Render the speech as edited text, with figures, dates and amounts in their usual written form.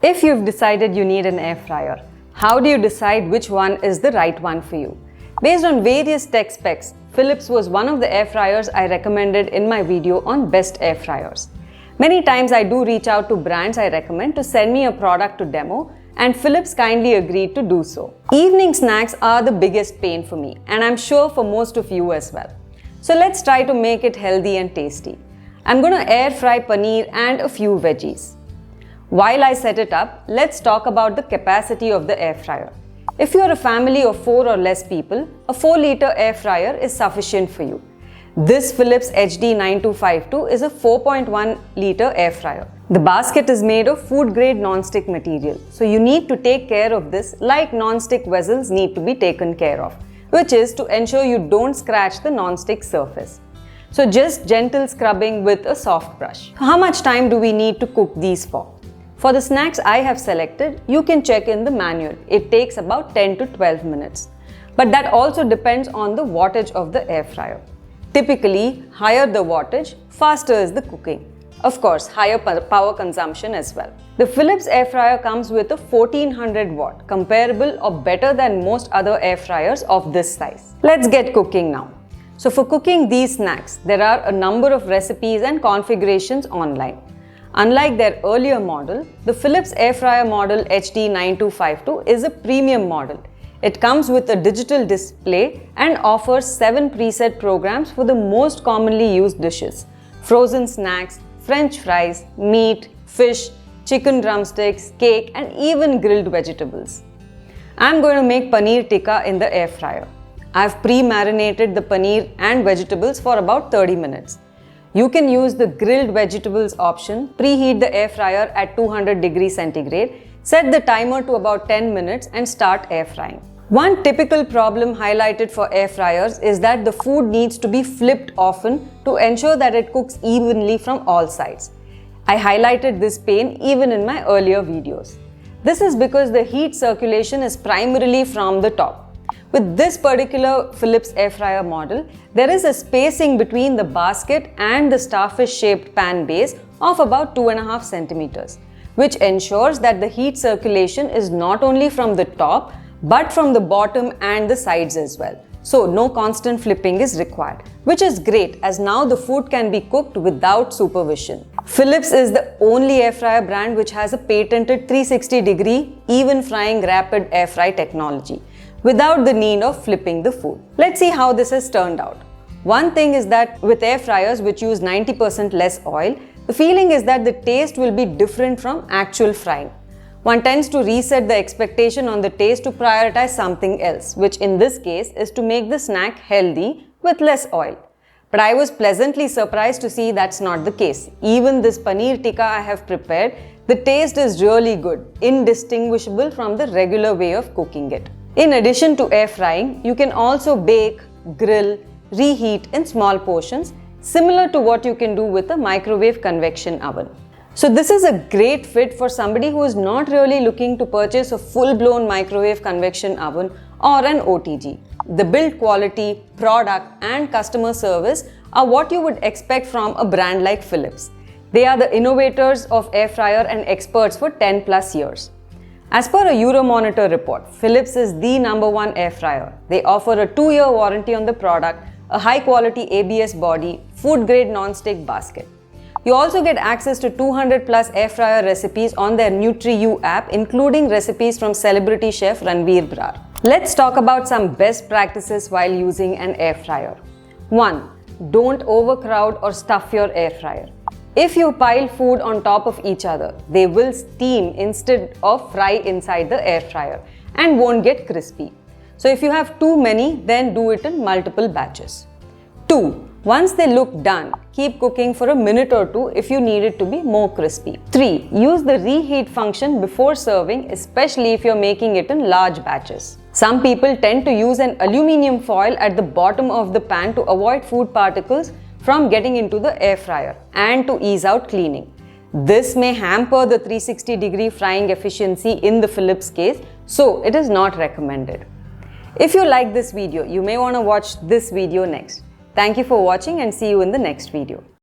If you've decided you need an air fryer, how do you decide which one is the right one for you? Based on various tech specs, Philips was one of the air fryers I recommended in my video on best air fryers. Many times I do reach out to brands I recommend to send me a product to demo, and Philips kindly agreed to do so. Evening snacks are the biggest pain for me, and I'm sure for most of you as well. So let's try to make it healthy and tasty. I'm going to air fry paneer and a few veggies. While I set it up, let's talk about the capacity of the air fryer. If you're a family of 4 or less people, a 4-liter air fryer is sufficient for you. This Philips HD9252 is a 4.1-liter air fryer. The basket is made of food-grade non-stick material, so you need to take care of this like non-stick vessels need to be taken care of, which is to ensure you don't scratch the non-stick surface. So just gentle scrubbing with a soft brush. How much time do we need to cook these for? For the snacks I have selected, you can check in the manual. It takes about 10 to 12 minutes. But that also depends on the wattage of the air fryer. Typically, higher the wattage, faster is the cooking. Of course, higher power consumption as well. The Philips air fryer comes with a 1400 watt, comparable or better than most other air fryers of this size. Let's get cooking now. So for cooking these snacks, there are a number of recipes and configurations online. Unlike their earlier model, the Philips Air Fryer model HD9252 is a premium model. It comes with a digital display and offers 7 preset programs for the most commonly used dishes: frozen snacks, French fries, meat, fish, chicken drumsticks, cake, and even grilled vegetables. I'm going to make paneer tikka in the air fryer. I've pre-marinated the paneer and vegetables for about 30 minutes. You can use the grilled vegetables option, preheat the air fryer at 200 degrees centigrade, set the timer to about 10 minutes and start air frying. One typical problem highlighted for air fryers is that the food needs to be flipped often to ensure that it cooks evenly from all sides. I highlighted this pain even in my earlier videos. This is because the heat circulation is primarily from the top. With this particular Philips air fryer model, there is a spacing between the basket and the starfish-shaped pan base of about 2.5 centimeters, which ensures that the heat circulation is not only from the top, but from the bottom and the sides as well. So no constant flipping is required, which is great as now the food can be cooked without supervision. Philips is the only air fryer brand which has a patented 360-degree even frying rapid air fry technology, without the need of flipping the food. Let's see how this has turned out. One thing is that with air fryers which use 90% less oil, the feeling is that the taste will be different from actual frying. One tends to reset the expectation on the taste to prioritize something else, which in this case is to make the snack healthy with less oil. But I was pleasantly surprised to see that's not the case. Even this paneer tikka I have prepared, the taste is really good, indistinguishable from the regular way of cooking it. In addition to air frying, you can also bake, grill, reheat in small portions, similar to what you can do with a microwave convection oven. So this is a great fit for somebody who is not really looking to purchase a full-blown microwave convection oven or an OTG. The build quality, product, and customer service are what you would expect from a brand like Philips. They are the innovators of air fryer and experts for 10 plus years. As per a Euromonitor report, Philips is the #1 air fryer. They offer a 2-year warranty on the product, a high-quality ABS body, food-grade non-stick basket. You also get access to 200 plus air fryer recipes on their NutriU app, including recipes from celebrity chef Ranveer Brar. Let's talk about some best practices while using an air fryer. 1. Don't overcrowd or stuff your air fryer. If you pile food on top of each other, they will steam instead of fry inside the air fryer and won't get crispy. So if you have too many, then do it in multiple batches. 2. Once they look done, keep cooking for a minute or 2 if you need it to be more crispy. 3. Use the reheat function before serving, especially if you're making it in large batches. Some people tend to use an aluminium foil at the bottom of the pan to avoid food particles from getting into the air fryer and to ease out cleaning. This may hamper the 360-degree frying efficiency in the Philips case, so it is not recommended. If you like this video, you may want to watch this video next. Thank you for watching and see you in the next video.